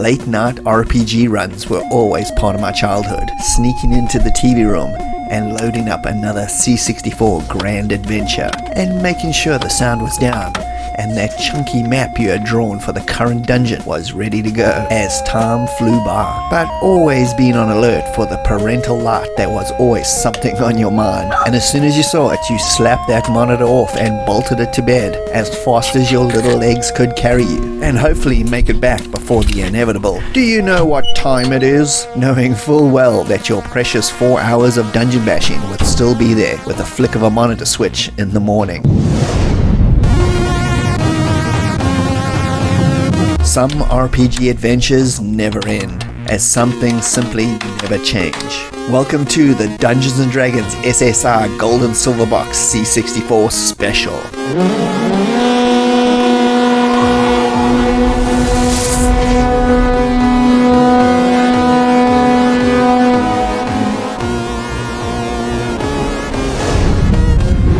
late night RPG runs were always part of my childhood, sneaking into the TV room and loading up another C64 grand adventure, and making sure the sound was down and that chunky map you had drawn for the current dungeon was ready to go as time flew by. But always being on alert for the parental light that was always something on your mind, and as soon as you saw it, you slapped that monitor off and bolted it to bed as fast as your little legs could carry you, and hopefully make it back before the inevitable. Do you know what time it is? Knowing full well that your precious 4 hours of dungeon bashing would still be there with a flick of a monitor switch in the morning. Some RPG adventures never end, as some things simply never change. Welcome to the Dungeons & Dragons SSR Gold and Silver Box C64 Special.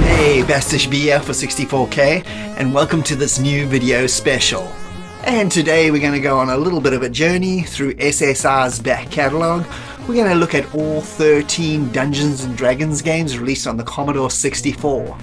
Hey, Bastish B here for 64K, and welcome to this new video special. And today we're going to go on a little bit of a journey through SSR's back catalogue. We're going to look at all 13 Dungeons & Dragons games released on the Commodore 64.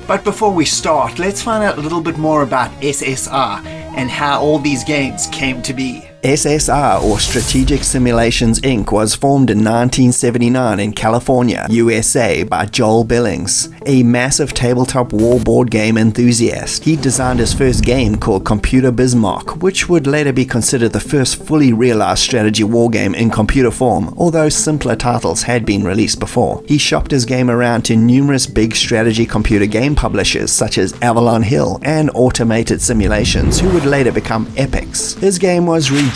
But before we start, let's find out a little bit more about SSR and how all these games came to be. SSR, or Strategic Simulations Inc., was formed in 1979 in California, USA by Joel Billings, a massive tabletop war board game enthusiast. He designed his first game called Computer Bismarck, which would later be considered the first fully realized strategy war game in computer form, although simpler titles had been released before. He shopped his game around to numerous big strategy computer game publishers such as Avalon Hill and Automated Simulations, who would later become Epix. His game was rejected.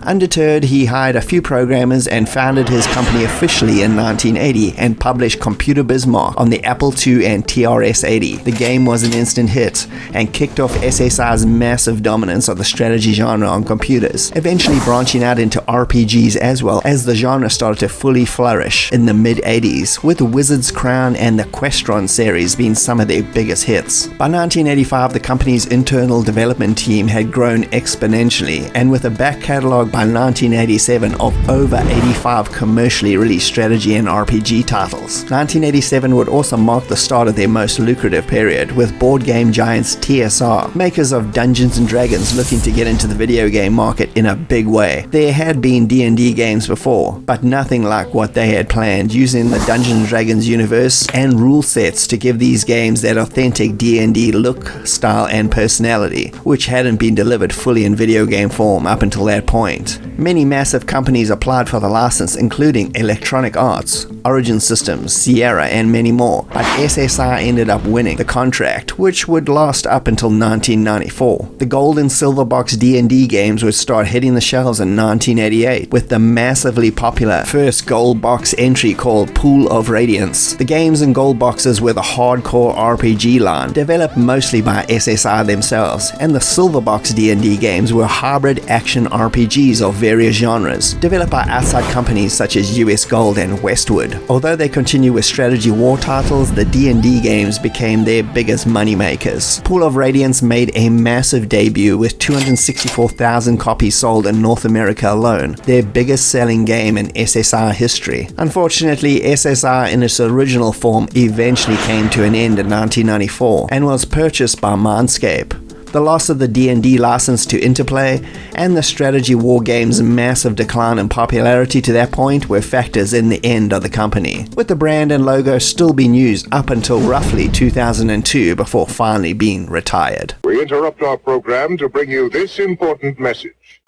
Undeterred, he hired a few programmers and founded his company officially in 1980 and published Computer Bismarck on the Apple II and TRS-80. The game was an instant hit and kicked off SSR's massive dominance of the strategy genre on computers, eventually branching out into RPGs as well as the genre started to fully flourish in the mid-80s, with Wizard's Crown and the Questron series being some of their biggest hits. By 1985, the company's internal development team had grown exponentially, and with a back catalog by 1987 of over 85 commercially released strategy and RPG titles. 1987 would also mark the start of their most lucrative period, with board game giants TSR, makers of Dungeons & Dragons, looking to get into the video game market in a big way. There had been D&D games before, but nothing like what they had planned, using the Dungeons & Dragons universe and rule sets to give these games that authentic D&D look, style and personality, which hadn't been delivered fully in video game form up until that point. Many massive companies applied for the license, including Electronic Arts, Origin Systems, Sierra and many more, but SSR ended up winning the contract, which would last up until 1994. The Gold and Silver Box D&D games would start hitting the shelves in 1988 with the massively popular first Gold Box entry called Pool of Radiance. The games in Gold Boxes were the hardcore RPG line, developed mostly by SSR themselves, and the Silver Box D&D games were hybrid action RPGs of various genres, developed by outside companies such as US Gold and Westwood. Although they continue with strategy war titles, the D&D games became their biggest moneymakers. Pool of Radiance made a massive debut with 264,000 copies sold in North America alone, their biggest selling game in SSR history. Unfortunately, SSR in its original form eventually came to an end in 1994 and was purchased by Mindscape. The loss of the D&D license to Interplay and the strategy war game's massive decline in popularity to that point were factors in the end of the company, with the brand and logo still being used up until roughly 2002 before finally being retired. We interrupt our program to bring you this important message.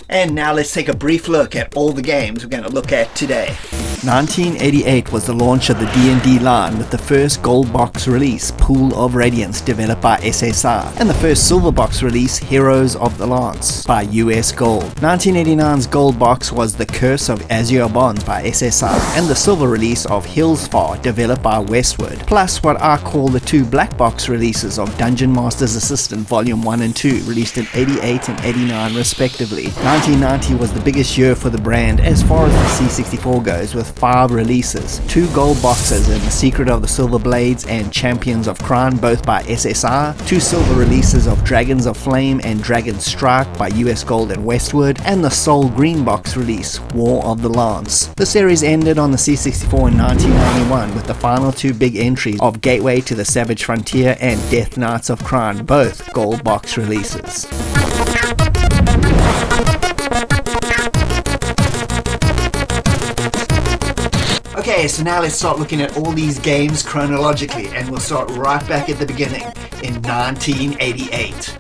And now let's take a brief look at all the games we're going to look at today. 1988 was the launch of the D&D line with the first gold box release, Pool of Radiance, developed by SSR, and the first silver box release, Heroes of the Lance, by US Gold. 1989's gold box was The Curse of Azure Bonds by SSR, and the silver release of Hillsfar, developed by Westwood, plus what I call the two black box releases of Dungeon Master's Assistant Volume 1 and 2, released in 88 and 89 respectively. 1990 was the biggest year for the brand as far as the C64 goes, with 5 releases, 2 gold boxes in The Secret of the Silver Blades and Champions of Crime, both by SSR, 2 silver releases of Dragons of Flame and Dragon Strike by US Gold and Westwood, and the sole green box release, War of the Lance. The series ended on the C64 in 1991 with the final 2 big entries of Gateway to the Savage Frontier and Death Knights of Crime, both gold box releases. Okay, so now let's start looking at all these games chronologically, and we'll start right back at the beginning in 1988.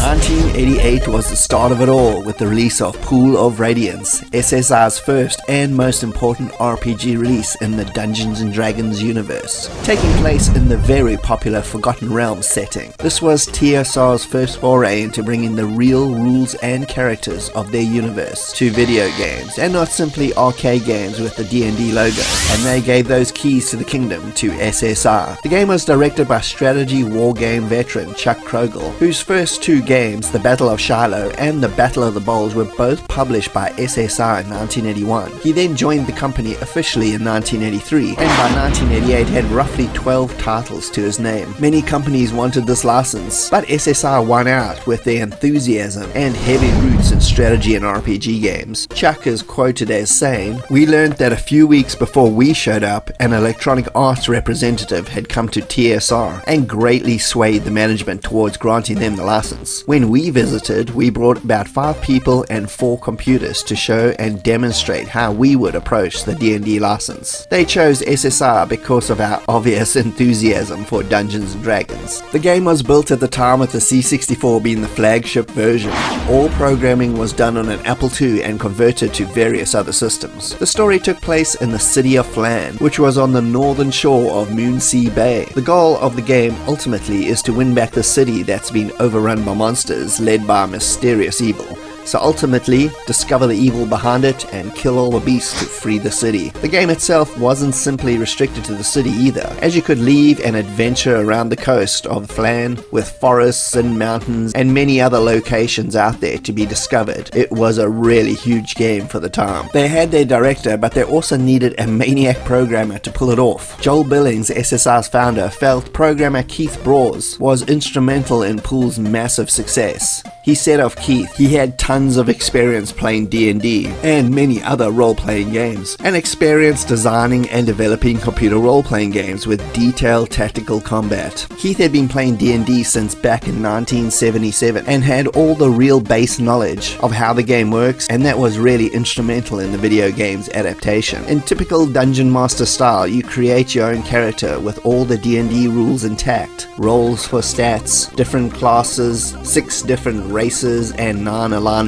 1988 was the start of it all with the release of Pool of Radiance, SSR's first and most important RPG release in the Dungeons & Dragons universe, taking place in the very popular Forgotten Realms setting. This was TSR's first foray into bringing the real rules and characters of their universe to video games, and not simply arcade games with the D&D logo, and they gave those keys to the kingdom to SSR. The game was directed by strategy wargame veteran Chuck Krogel, whose first 2 games, The Battle of Shiloh and The Battle of the Bowls, were both published by SSR in 1981. He then joined the company officially in 1983, and by 1988 had roughly 12 titles to his name. Many companies wanted this license, but SSR won out with their enthusiasm and heavy roots in strategy and RPG games. Chuck is quoted as saying, "We learned that a few weeks before we showed up, an Electronic Arts representative had come to TSR and greatly swayed the management towards granting them the license. When we visited, we brought about 5 people and 4 computers to show and demonstrate how we would approach the D&D license. They chose SSR because of our obvious enthusiasm for Dungeons & Dragons." The game was built at the time with the C64 being the flagship version. All programming was done on an Apple II and converted to various other systems. The story took place in the city of Flan, which was on the northern shore of Moonsea Bay. The goal of the game ultimately is to win back the city that's been overrun by monsters led by a mysterious evil. So ultimately, discover the evil behind it and kill all the beasts to free the city. The game itself wasn't simply restricted to the city either, as you could leave and adventure around the coast of Flan with forests and mountains and many other locations out there to be discovered. It was a really huge game for the time. They had their director, but they also needed a maniac programmer to pull it off. Joel Billings, SSR's founder, felt programmer Keith Brawes was instrumental in Pool's massive success. He said of Keith, he had tons of experience playing D&D and many other role-playing games, and experience designing and developing computer role-playing games with detailed tactical combat. Keith had been playing D&D since back in 1977 and had all the real base knowledge of how the game works, and that was really instrumental in the video game's adaptation. In typical Dungeon Master style, you create your own character with all the D&D rules intact, roles for stats, different classes, 6 different races, and 9 alignments.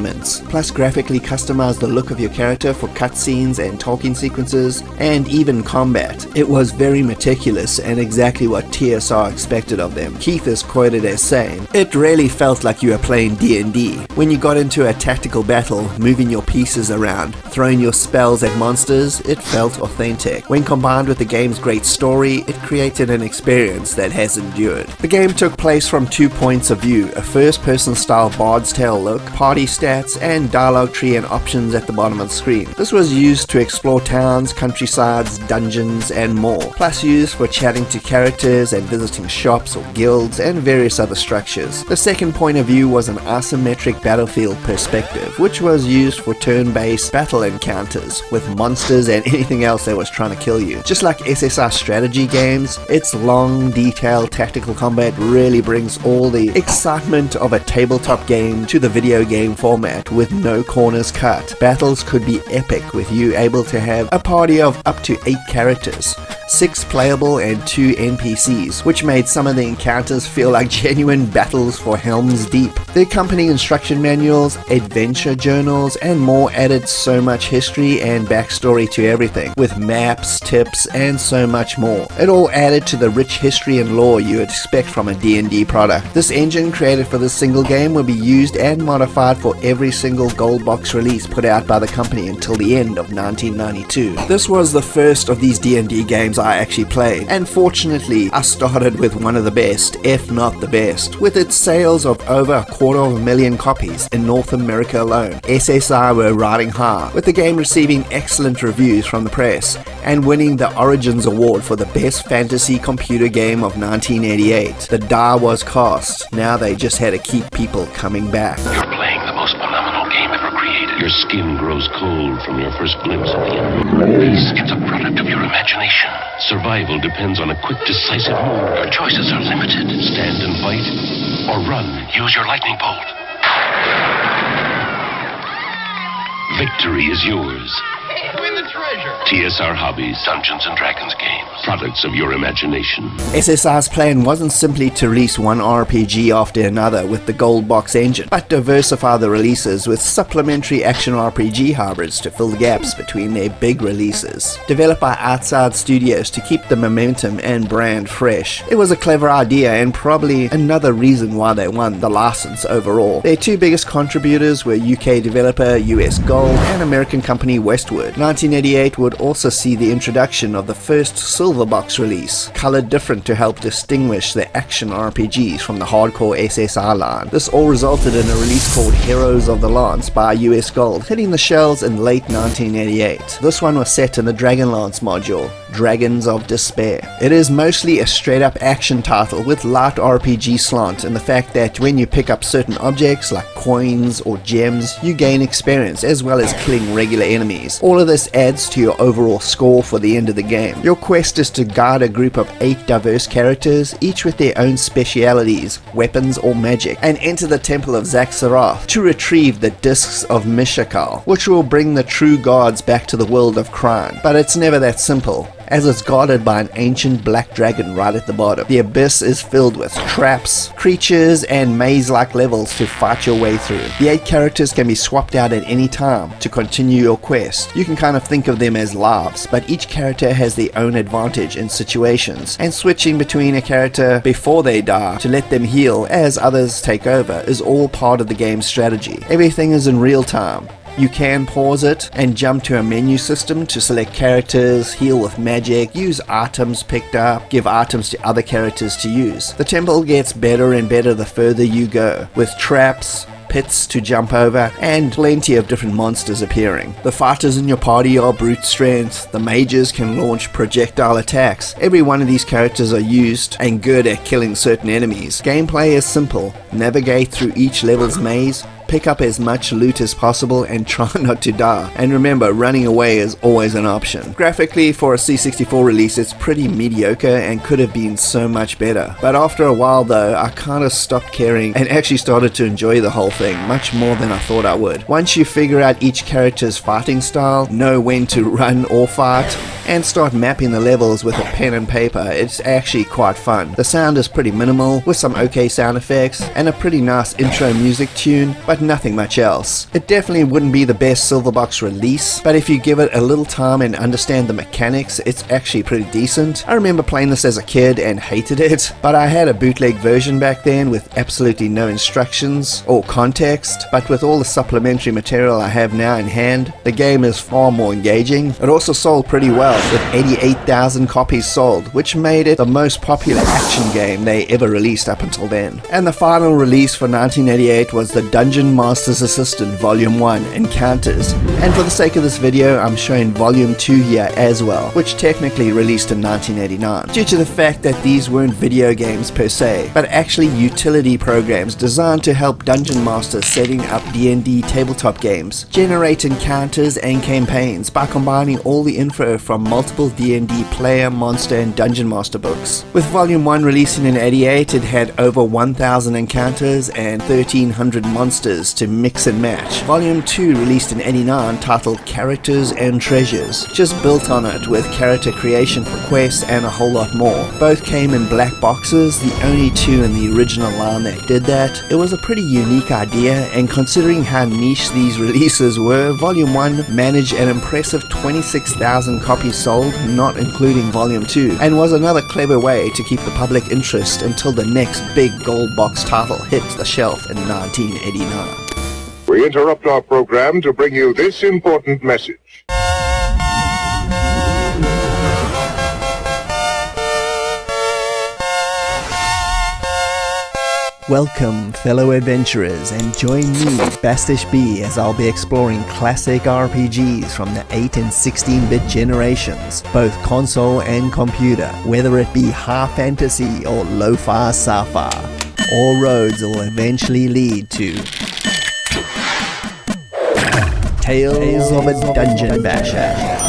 Plus graphically customize the look of your character for cutscenes and talking sequences, and even combat. It was very meticulous and exactly what TSR expected of them. Keith is quoted as saying, "It really felt like you were playing D&D. When you got into a tactical battle, moving your pieces around, throwing your spells at monsters, it felt authentic. When combined with the game's great story, it created an experience that has endured." The game took place from 2 points of view, a first-person style Bard's Tale look, party stats, and dialogue tree and options at the bottom of the screen. This was used to explore towns, countrysides, dungeons, and more, plus used for chatting to characters and visiting shops or guilds and various other structures. The second point of view was an isometric battlefield perspective, which was used for turn-based battle encounters with monsters and anything else that was trying to kill you. Just like SSR strategy games, its long, detailed tactical combat really brings all the excitement of a tabletop game to the video game format with no corners cut. Battles could be epic with you able to have a party of up to 8 characters. 6 playable and 2 NPCs, which made some of the encounters feel like genuine battles for Helm's Deep. The accompanying instruction manuals, adventure journals, and more added so much history and backstory to everything, with maps, tips, and so much more. It all added to the rich history and lore you would expect from a D&D product. This engine created for this single game will be used and modified for every single gold box release put out by the company until the end of 1992. This was the first of these D&D games I actually played, and fortunately I started with one of the best, if not the best, with its sales of over 250,000 copies in North America alone. SSI were riding high, with the game receiving excellent reviews from the press and winning the Origins Award for the best fantasy computer game of 1988. The die was cast, now they just had to keep people coming back. You're playing the most phenomenal game ever created. Your skin grows cold from your first glimpse of the enemy. It's a product of your imagination. Survival depends on a quick, decisive move. Your choices are limited. Stand and fight, or run. Use your lightning bolt. Victory is yours. Win the treasure. TSR Hobbies, Dungeons & Dragons games. Products of your imagination. SSI's plan wasn't simply to release one RPG after another with the gold box engine, but diversify the releases with supplementary action RPG hybrids to fill the gaps between their big releases. Developed by outside studios to keep the momentum and brand fresh. It was a clever idea and probably another reason why they won the license overall. Their two biggest contributors were UK developer US Gold and American company Westwood. 1988 would also see the introduction of the first silver box release, colored different to help distinguish the action RPGs from the hardcore SSI line. This all resulted in a release called Heroes of the Lance by US Gold, hitting the shelves in late 1988. This one was set in the Dragonlance module, Dragons of Despair. It is mostly a straight up action title with light RPG slant in the fact that when you pick up certain objects like coins or gems, you gain experience as well as killing regular enemies. All of this adds to your overall score for the end of the game. Your quest is to guide a group of 8 diverse characters, each with their own specialities, weapons or magic, and enter the Temple of Zaxxarath to retrieve the Discs of Mishakal, which will bring the true gods back to the world of crime. But it's never that simple, as it's guarded by an ancient black dragon right at the bottom. The abyss is filled with traps, creatures, and maze-like levels to fight your way through. The 8 characters can be swapped out at any time to continue your quest. You can kind of think of them as lives, but each character has their own advantage in situations, and switching between a character before they die to let them heal as others take over is all part of the game's strategy. Everything is in real time. You can pause it and jump to a menu system to select characters, heal with magic, use items picked up, give items to other characters to use. The temple gets better and better the further you go, with traps, pits to jump over, and plenty of different monsters appearing. The fighters in your party are brute strength, the mages can launch projectile attacks. Every one of these characters are used and good at killing certain enemies. Gameplay is simple. Navigate through each level's maze, pick up as much loot as possible and try not to die. And remember, running away is always an option. Graphically, for a C64 release, it's pretty mediocre and could have been so much better. But after a while though, I kinda stopped caring and actually started to enjoy the whole thing much more than I thought I would. Once you figure out each character's fighting style, know when to run or fight, and start mapping the levels with a pen and paper, it's actually quite fun. The sound is pretty minimal, with some okay sound effects, and a pretty nice intro music tune, but nothing much else. It definitely wouldn't be the best Silverbox release, but if you give it a little time and understand the mechanics, it's actually pretty decent. I remember playing this as a kid and hated it, but I had a bootleg version back then with absolutely no instructions or context, but with all the supplementary material I have now in hand, the game is far more engaging. It also sold pretty well, with 88,000 copies sold, which made it the most popular action game they ever released up until then. And the final release for 1988 was the Dungeon Master's Assistant Volume 1 Encounters, and for the sake of this video I'm showing Volume 2 here as well, which technically released in 1989, due to the fact that these weren't video games per se, but actually utility programs designed to help Dungeon Masters setting up D&D tabletop games generate encounters and campaigns by combining all the info from multiple D&D player, monster, and Dungeon Master books. With Volume 1 releasing in '88, it had over 1,000 encounters and 1,300 monsters characters to mix and match. Volume 2, released in '89, titled Characters and Treasures, just built on it with character creation for quests and a whole lot more. Both came in black boxes, the only two in the original line that did that. It was a pretty unique idea, and considering how niche these releases were, Volume 1 managed an impressive 26,000 copies sold, not including Volume 2, and was another clever way to keep the public interest until the next big gold box title hit the shelf in 1989. We interrupt our program to bring you this important message. Welcome, fellow adventurers, and join me, Bastish B, as I'll be exploring classic RPGs from the 8 and 16-bit generations, both console and computer, whether it be high fantasy or lo-fi sci-fi. All roads will eventually lead to Tales of a Dungeon Basher.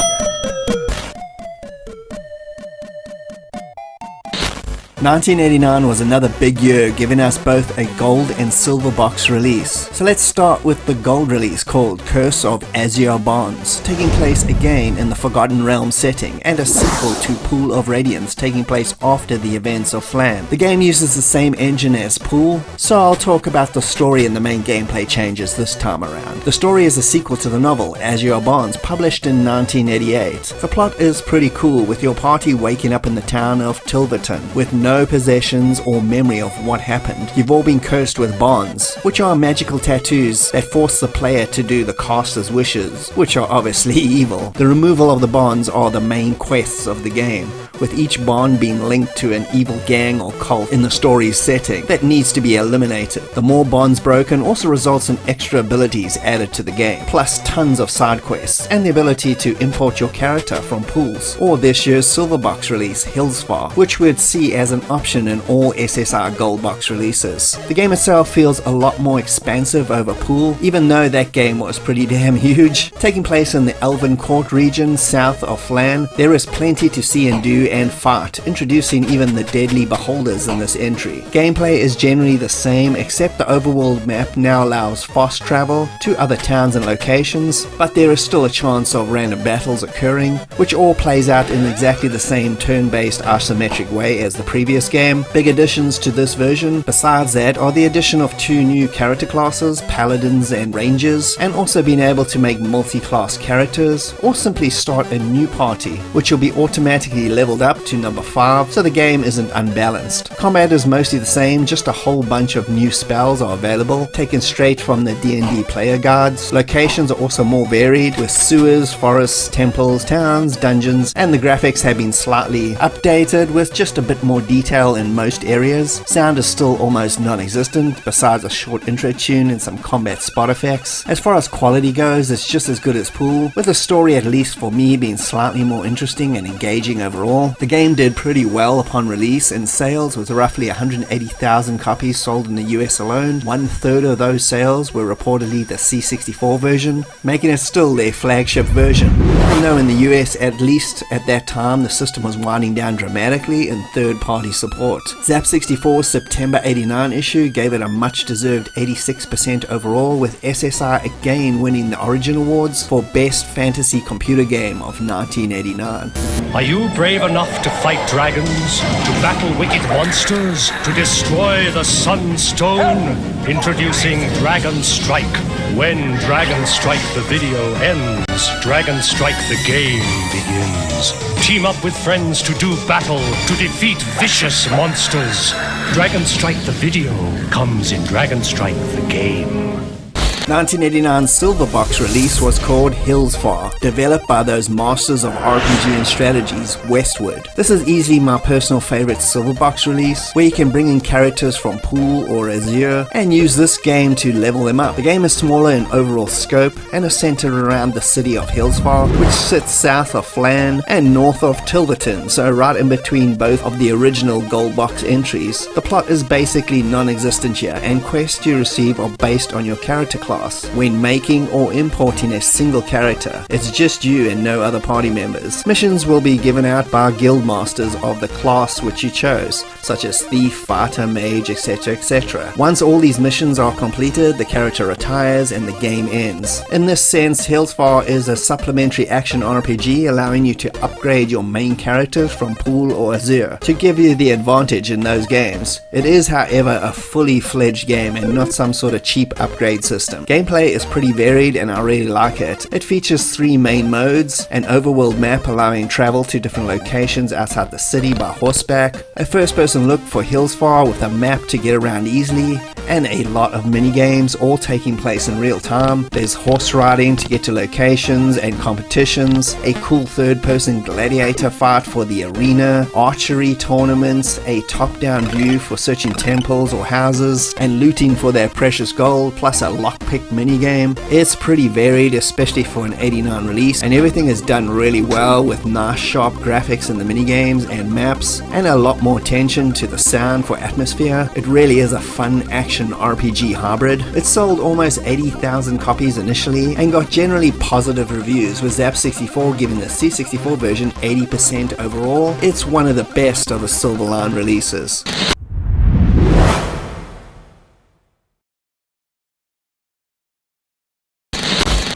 1989 was another big year, giving us both a gold and silver box release. So let's start with the gold release called Curse of Azure Bonds, taking place again in the Forgotten Realm setting, and a sequel to Pool of Radiance taking place after the events of Flan. The game uses the same engine as Pool, so I'll talk about the story and the main gameplay changes this time around. The story is a sequel to the novel Azure Bonds, published in 1988. The plot is pretty cool, with your party waking up in the town of Tilverton with no possessions or memory of what happened. You've all been cursed with bonds, which are magical tattoos that force the player to do the caster's wishes, which are obviously evil. The removal of the bonds are the main quests of the game, with each bond being linked to an evil gang or cult in the story's setting that needs to be eliminated. The more bonds broken also results in extra abilities added to the game, plus tons of side quests, and the ability to import your character from pools, or this year's silver box release, Hillsfar, which we'd see as an option in all SSR gold box releases. The game itself feels a lot more expansive over Pool, even though that game was pretty damn huge. Taking place in the Elven Court region south of Flan, there is plenty to see and do and fight, introducing even the deadly beholders in this entry. Gameplay is generally the same, except the overworld map now allows fast travel to other towns and locations, but there is still a chance of random battles occurring, which all plays out in exactly the same turn-based asymmetric way as the previous game. Big additions to this version, besides that, are the addition of 2 new character classes, Paladins and Rangers, and also being able to make multi-class characters, or simply start a new party, which will be automatically leveled up to number 5, so the game isn't unbalanced. Combat is mostly the same, just a whole bunch of new spells are available, taken straight from the D&D player guides. Locations are also more varied, with sewers, forests, temples, towns, dungeons, and the graphics have been slightly updated with just a bit more detail in most areas. Sound is still almost non-existent, besides a short intro tune and some combat spot effects. As far as quality goes, it's just as good as Pool, with the story, at least for me, being slightly more interesting and engaging overall. The game did pretty well upon release in sales, with roughly 180,000 copies sold in the US alone. 1/3 of those sales were reportedly the C64 version, making it still their flagship version. Even though in the US, at least at that time, the system was winding down dramatically in third-party support. Zap64's September '89 issue gave it a much-deserved 86% overall, with SSR again winning the Origin Awards for Best Fantasy Computer Game of 1989. Are you brave enough to fight dragons, to battle wicked monsters, to destroy the Sunstone? Introducing Dragon Strike. When Dragon Strike the video ends, Dragon Strike the game begins. Team up with friends to do battle, to defeat vicious monsters. Dragon Strike the video comes in Dragon Strike the game. 1989's silver box release was called Hillsfar, developed by those masters of RPG and strategies, Westwood. This is easily my personal favorite silver box release, where you can bring in characters from Pool or Azure and use this game to level them up. The game is smaller in overall scope and is centered around the city of Hillsfar, which sits south of Flan and north of Tilverton, so right in between both of the original gold box entries. The plot is basically non-existent here, and quests you receive are based on your character class. class. When making or importing a single character, it's just you and no other party members. Missions will be given out by guild masters of the class which you chose, such as thief, fighter, mage, etc, etc. Once all these missions are completed, the character retires and the game ends. In this sense, Hillsfar is a supplementary action RPG allowing you to upgrade your main characters from Pool or Azure to give you the advantage in those games. It is, however, a fully fledged game and not some sort of cheap upgrade system. Gameplay is pretty varied and I really like it. It features 3 main modes: an overworld map allowing travel to different locations outside the city by horseback, a first-person look for Hillsfar with a map to get around easily, and a lot of mini-games all taking place in real time. There's horse riding to get to locations and competitions, a cool third-person gladiator fight for the arena, archery tournaments, a top-down view for searching temples or houses, and looting for their precious gold, plus a lockpick minigame. It's pretty varied, especially for an 89 release, and everything is done really well with nice sharp graphics in the minigames and maps, and a lot more attention to the sound for atmosphere. It really is a fun action RPG hybrid. It sold almost 80,000 copies initially and got generally positive reviews, with Zap64 giving the C64 version 80% overall. It's one of the best of the Silverline releases.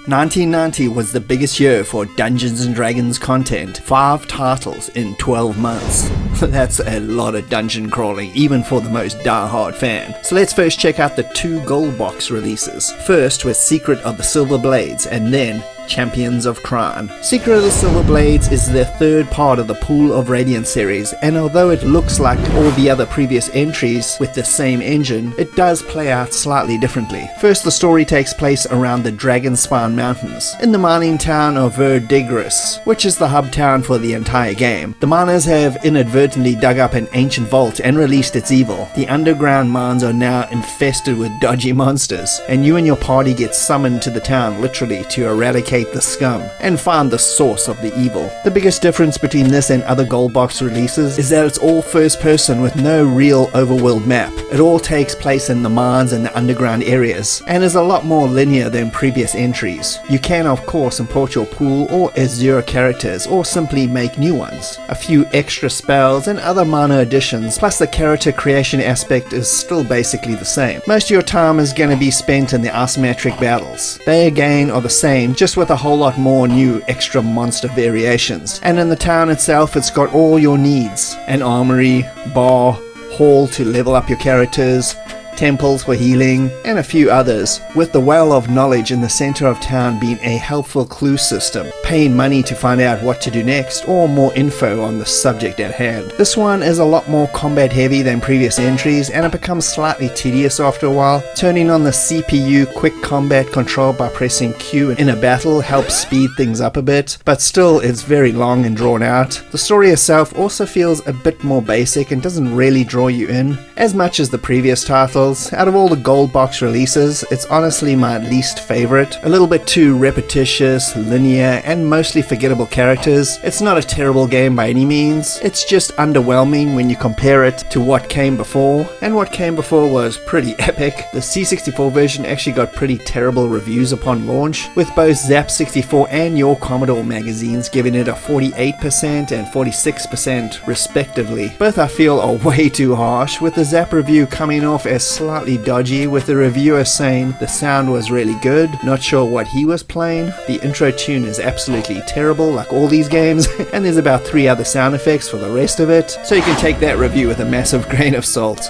$1990 was the biggest year for Dungeons & Dragons content. 5 titles in 12 months. That's a lot of dungeon crawling, even for the most die-hard fan. So let's first check out the 2 gold box releases. First was Secret of the Silver Blades, and then Champions of Crime. Secret of the Silver Blades is the 3rd part of the Pool of Radiance series, and although it looks like all the other previous entries with the same engine, it does play out slightly differently. First, the story takes place around the Dragonspine Mountains, in the mining town of Verdigris, which is the hub town for the entire game. The miners have inadvertently dug up an ancient vault and released its evil. The underground mines are now infested with dodgy monsters, and you and your party get summoned to the town literally to eradicate the scum and find the source of the evil. The biggest difference between this and other gold box releases is that it's all first person with no real overworld map. It all takes place in the mines and the underground areas and is a lot more linear than previous entries. You can of course import your Pool or Azure characters or simply make new ones. A few extra spells and other minor additions, plus the character creation aspect is still basically the same. Most of your time is going to be spent in the asymmetric battles. They again are the same, just with a whole lot more new extra monster variations. And in the town itself, it's got all your needs: an armory, bar, hall to level up your characters, temples for healing, and a few others, with the well of knowledge in the center of town being a helpful clue system, paying money to find out what to do next, or more info on the subject at hand. This one is a lot more combat heavy than previous entries, and it becomes slightly tedious after a while. Turning on the CPU quick combat control by pressing Q in a battle helps speed things up a bit, but still it's very long and drawn out. The story itself also feels a bit more basic and doesn't really draw you in as much as the previous titles. Out of all the gold box releases, it's honestly my least favorite. A little bit too repetitious, linear, and mostly forgettable characters. It's not a terrible game by any means. It's just underwhelming when you compare it to what came before, and what came before was pretty epic. The C64 version actually got pretty terrible reviews upon launch, with both Zap64 and Your Commodore magazines giving it a 48% and 46% respectively. Both I feel are way too harsh, with the Zap review coming off as slightly dodgy, with the reviewer saying the sound was really good, not sure what he was playing, the intro tune is absolutely terrible like all these games, and there's about 3 other sound effects for the rest of it, so you can take that review with a massive grain of salt.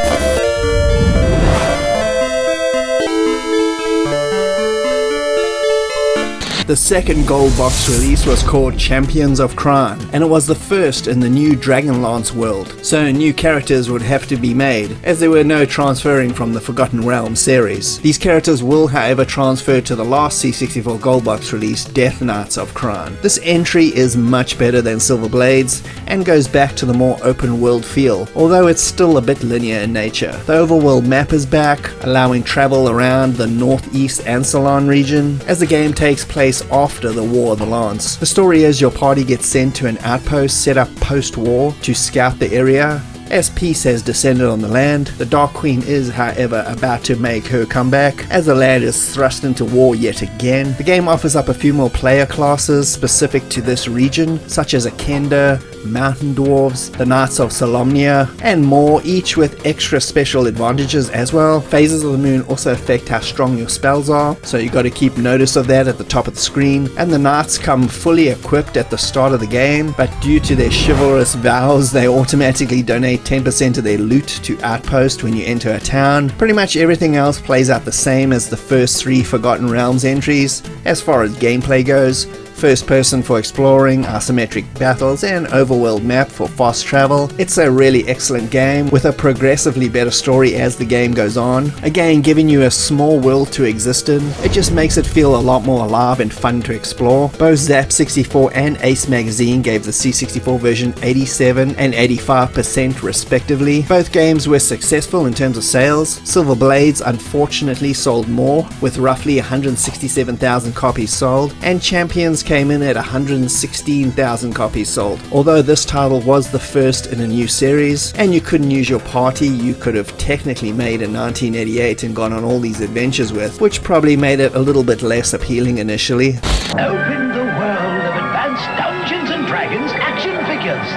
The second gold box release was called Champions of Crime, and it was the first in the new Dragonlance world, so new characters would have to be made, as there were no transferring from the Forgotten Realms series. These characters will however transfer to the last C64 gold box release, Death Knights of Crime. This entry is much better than Silver Blades, and goes back to the more open world feel, although it's still a bit linear in nature. The overworld map is back, allowing travel around the northeast Ansalon region, as the game takes place after the War of the Lance. The story is your party gets sent to an outpost set up post-war to scout the area, As peace has descended on the land, the Dark Queen is, however, about to make her comeback as the land is thrust into war yet again. The game offers up a few more player classes specific to this region, such as a Kender, Mountain Dwarves, the Knights of Solomnia, and more, each with extra special advantages as well. Phases of the moon also affect how strong your spells are, so you got to keep notice of that at the top of the screen. And the knights come fully equipped at the start of the game, but due to their chivalrous vows, they automatically donate 10% of their loot to Outpost when you enter a town. Pretty much everything else plays out the same as the first 3 Forgotten Realms entries as far as gameplay goes. First person for exploring, asymmetric battles, and overworld map for fast travel. It's a really excellent game with a progressively better story as the game goes on. Again, giving you a small world to exist in. It just makes it feel a lot more alive and fun to explore. Both Zap64 and Ace Magazine gave the C64 version 87 and 85% respectively. Both games were successful in terms of sales. Silver Blades unfortunately sold more, with roughly 167,000 copies sold, and Champions came in at 116,000 copies sold. Although this title was the first in a new series, and you couldn't use your party you could have technically made in 1988 and gone on all these adventures with, which probably made it a little bit less appealing initially. Open the world of advanced Dungeons and Dragons action figures.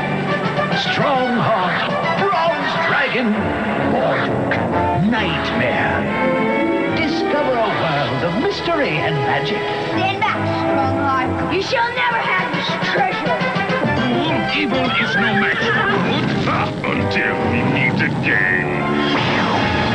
Strongheart, Bronze Dragon, Morduk, Nightmare. Discover a world of mystery and magic. Stand back, Strongheart. You shall never have this treasure. Evil is no match for good until we meet again.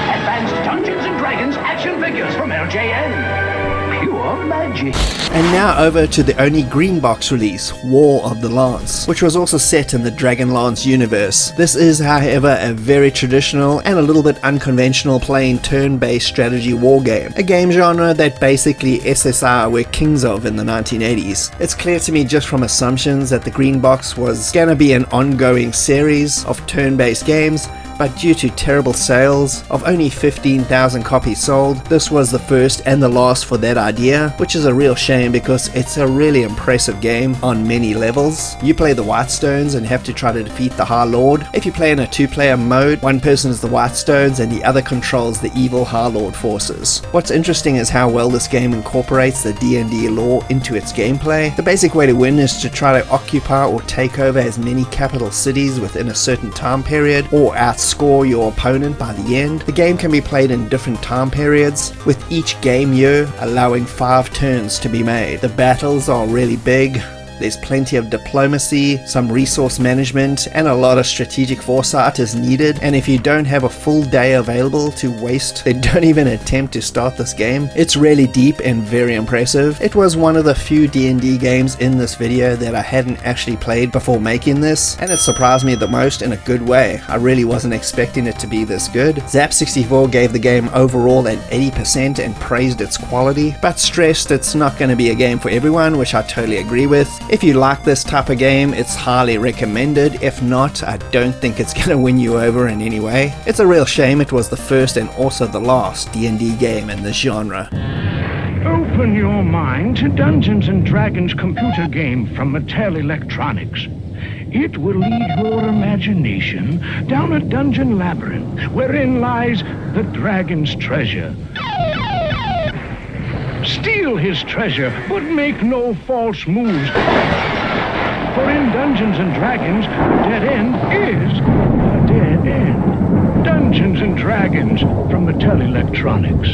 Advanced Dungeons and Dragons action figures from LJN. Pure magic. And now over to the only green box release, War of the Lance, which was also set in the Dragonlance universe. This is, however, a very traditional and a little bit unconventional playing turn-based strategy war game, a game genre that basically SSR were kings of in the 1980s. It's clear to me just from assumptions that the green box was gonna be an ongoing series of turn-based games, but due to terrible sales of only 15,000 copies sold, this was the first and the last for that idea, which is a real shame because it's a really impressive game on many levels. You play the Whitestones and have to try to defeat the High Lord. If you play in a 2-player mode, one person is the Whitestones and the other controls the evil High Lord forces. What's interesting is how well this game incorporates the D&D lore into its gameplay. The basic way to win is to try to occupy or take over as many capital cities within a certain time period, or outscore your opponent by the end. The game can be played in different time periods, with each game year allowing 5 turns to be made. The battles are really big. There's plenty of diplomacy, some resource management, and a lot of strategic foresight is needed. And if you don't have a full day available to waste, then don't even attempt to start this game. It's really deep and very impressive. It was one of the few D&D games in this video that I hadn't actually played before making this, and it surprised me the most in a good way. I really wasn't expecting it to be this good. Zap64 gave the game overall an 80% and praised its quality, but stressed it's not going to be a game for everyone, which I totally agree with. If you like this type of game, it's highly recommended. If not, I don't think it's going to win you over in any way. It's a real shame it was the first and also the last D&D game in this genre. Open your mind to Dungeons and Dragons computer game from Mattel Electronics. It will lead your imagination down a dungeon labyrinth wherein lies the dragon's treasure. Steal his treasure, but make no false moves. For in Dungeons and Dragons, a dead end is a dead end. Dungeons and Dragons from Mattel Electronics.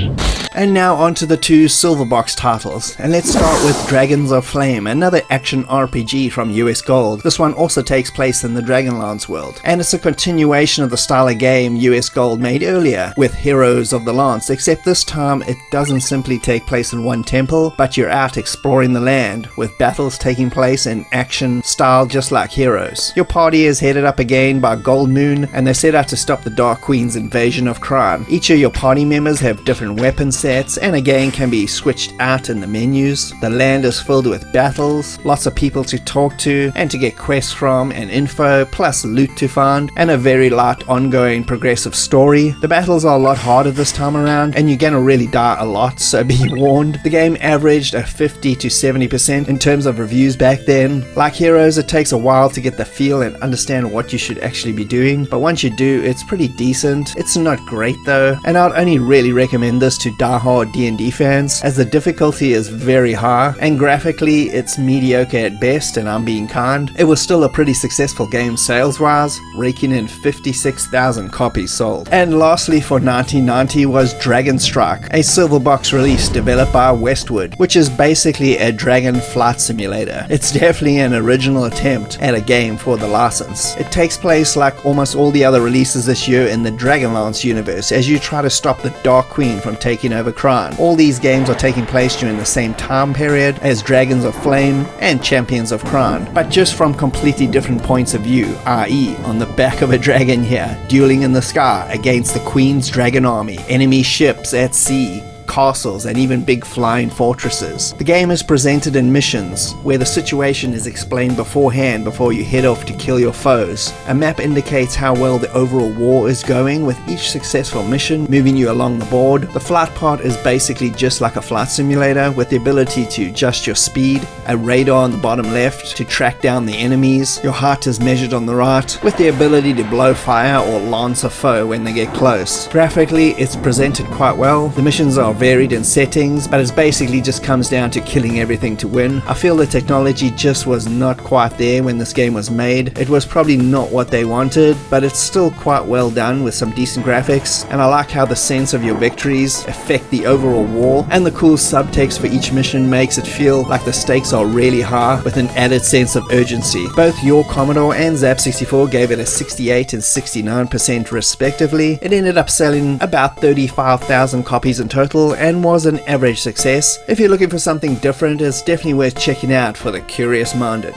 And now onto the 2 silver box titles, and let's start with Dragons of Flame, another action RPG from US Gold. This one also takes place in the Dragonlance world, and it's a continuation of the style of game US Gold made earlier with Heroes of the Lance, except this time it doesn't simply take place in one temple, but you're out exploring the land, with battles taking place in action style just like Heroes. Your party is headed up again by Gold Moon, and they set out to stop the Dark Queen's invasion of crime. Each of your party members have different weapons presets and again can be switched out in the menus. The land is filled with battles, lots of people to talk to and to get quests from and info, plus loot to find, and a very light ongoing progressive story. The battles are a lot harder this time around and you're gonna really die a lot, so be warned. The game averaged a 50 to 70% in terms of reviews back then. Like Heroes, it takes a while to get the feel and understand what you should actually be doing, but once you do, it's pretty decent. It's not great though, and I'd only really recommend this to die-hard D&D fans, as the difficulty is very high, and graphically it's mediocre at best, and I'm being kind. It was still a pretty successful game sales-wise, raking in 56,000 copies sold. And lastly for 1990 was Dragon Strike, a silver box release developed by Westwood, which is basically a dragon flight simulator. It's definitely an original attempt at a game for the license. It takes place like almost all the other releases this year in the Dragonlance universe as you try to stop the Dark Queen from taking over Kryn. All these games are taking place during the same time period as Dragons of Flame and Champions of Kryn, but just from completely different points of view, i.e. on the back of a dragon here, dueling in the sky against the Queen's dragon army, enemy ships at sea, castles, and even big flying fortresses. The game is presented in missions where the situation is explained beforehand before you head off to kill your foes. A map indicates how well the overall war is going, with each successful mission moving you along the board. The flight part is basically just like a flight simulator, with the ability to adjust your speed, a radar on the bottom left to track down the enemies, your height is measured on the right, with the ability to blow fire or lance a foe when they get close. Graphically, it's presented quite well. The missions are varied in settings, but it basically just comes down to killing everything to win. I feel the technology just was not quite there when this game was made. It was probably not what they wanted, but it's still quite well done with some decent graphics, and I like how the sense of your victories affect the overall war, and the cool subtext for each mission makes it feel like the stakes are really high with an added sense of urgency. Both your Commodore and Zap64 gave it a 68 and 69% respectively. It ended up selling about 35,000 copies in total and was an average success. If you're looking for something different, it's definitely worth checking out for the curious minded.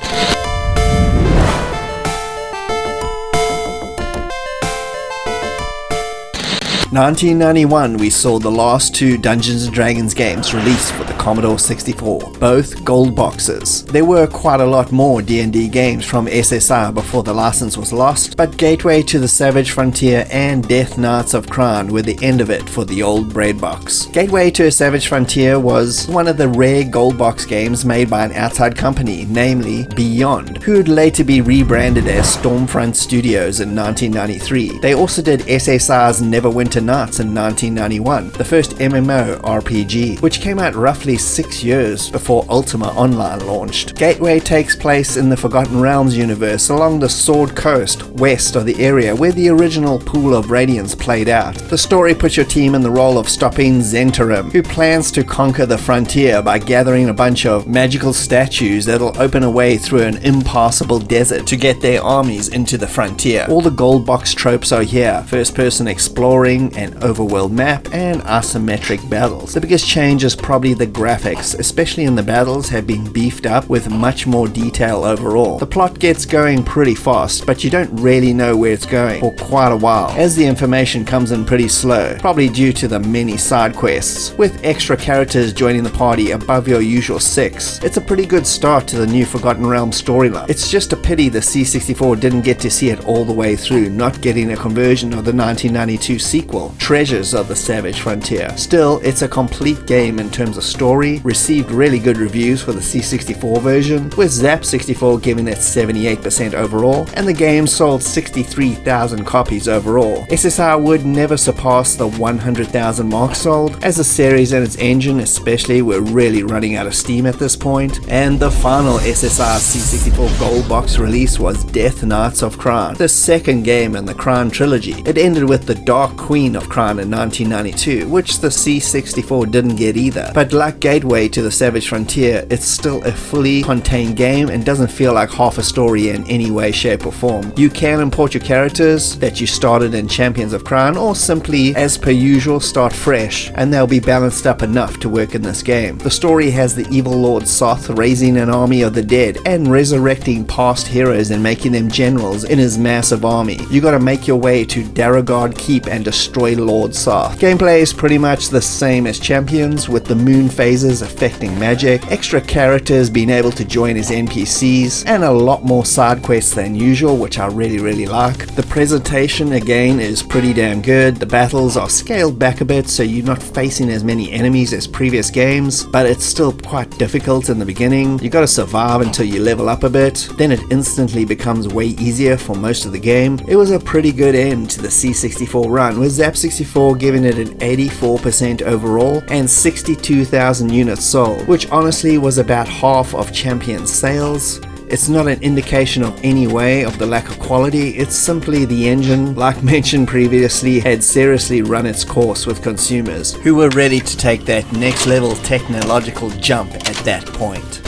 1991 we saw the last two Dungeons & Dragons games released for the Commodore 64, both gold boxes. There were quite a lot more D&D games from SSR before the license was lost, but Gateway to the Savage Frontier and Death Knights of Kryn were the end of it for the old bread box. Gateway to a Savage Frontier was one of the rare gold box games made by an outside company, namely Beyond, who would later be rebranded as Stormfront Studios in 1993. They also did SSR's Neverwinter Nights in 1991, the first MMO RPG, which came out roughly 6 years before Ultima Online launched. Gateway takes place in the Forgotten Realms universe along the Sword Coast, west of the area where the original Pool of Radiance played out. The story puts your team in the role of stopping Zentarim, who plans to conquer the frontier by gathering a bunch of magical statues that'll open a way through an impassable desert to get their armies into the frontier. All the gold box tropes are here: first person exploring, an overworld map, and asymmetric battles. The biggest change is probably the graphics, especially in the battles, have been beefed up with much more detail overall. The plot gets going pretty fast, but you don't really know where it's going for quite a while, as the information comes in pretty slow, probably due to the many side quests, with extra characters joining the party above your usual 6. It's a pretty good start to the new Forgotten Realms storyline. It's just a pity the C64 didn't get to see it all the way through, not getting a conversion of the 1992 sequel, Treasures of the Savage Frontier. Still, it's a complete game in terms of story, received really good reviews for the C64 version, with Zap64 giving it 78% overall, and the game sold 63,000 copies overall. SSR would never surpass the 100,000 mark sold, as the series and its engine especially were really running out of steam at this point. And the final SSR C64 gold box release was Death Knights of Kryn, the second game in the Kryn trilogy. It ended with the Dark Queen of Kryn in 1992, which the C64 didn't get either. But like Gateway to the Savage Frontier, it's still a fully contained game and doesn't feel like half a story in any way, shape or form. You can import your characters that you started in Champions of Kryn, or simply, as per usual, start fresh, and they'll be balanced up enough to work in this game. The story has the evil Lord Soth raising an army of the dead and resurrecting past heroes and making them generals in his massive army. You gotta make your way to Daragard Keep and destroy destroy Lord Soth. Gameplay is pretty much the same as Champions, with the moon phases affecting magic, extra characters being able to join as NPCs, and a lot more side quests than usual, which I really like. The presentation again is pretty damn good. The battles are scaled back a bit, so you're not facing as many enemies as previous games, but it's still quite difficult in the beginning. You gotta survive until you level up a bit, then it instantly becomes way easier for most of the game. It was a pretty good end to the C64 run, with Zap64 giving it an 84% overall and 62,000 units sold, which honestly was about half of Champion's sales. It's not an indication of any way of the lack of quality, it's simply the engine, like mentioned previously, had seriously run its course with consumers who were ready to take that next level technological jump at that point.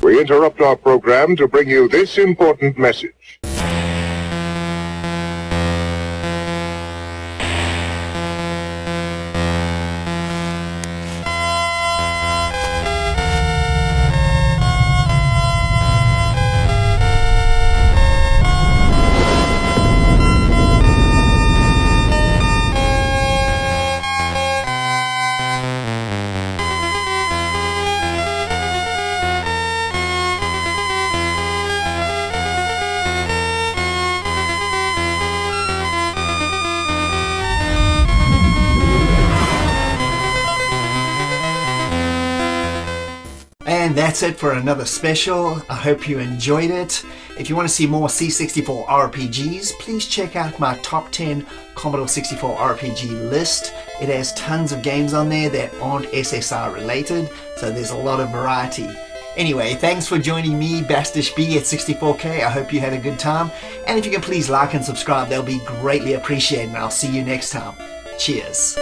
We interrupt our program to bring you this important message. And that's it for another special. I hope you enjoyed it. If you want to see more C64 RPGs, please check out my top 10 Commodore 64 RPG list. It has tons of games on there that aren't SSR related, so there's a lot of variety. Anyway, thanks for joining me, Bastish B at 64K. I hope you had a good time. And if you can please like and subscribe, that'll be greatly appreciated, and I'll see you next time. Cheers.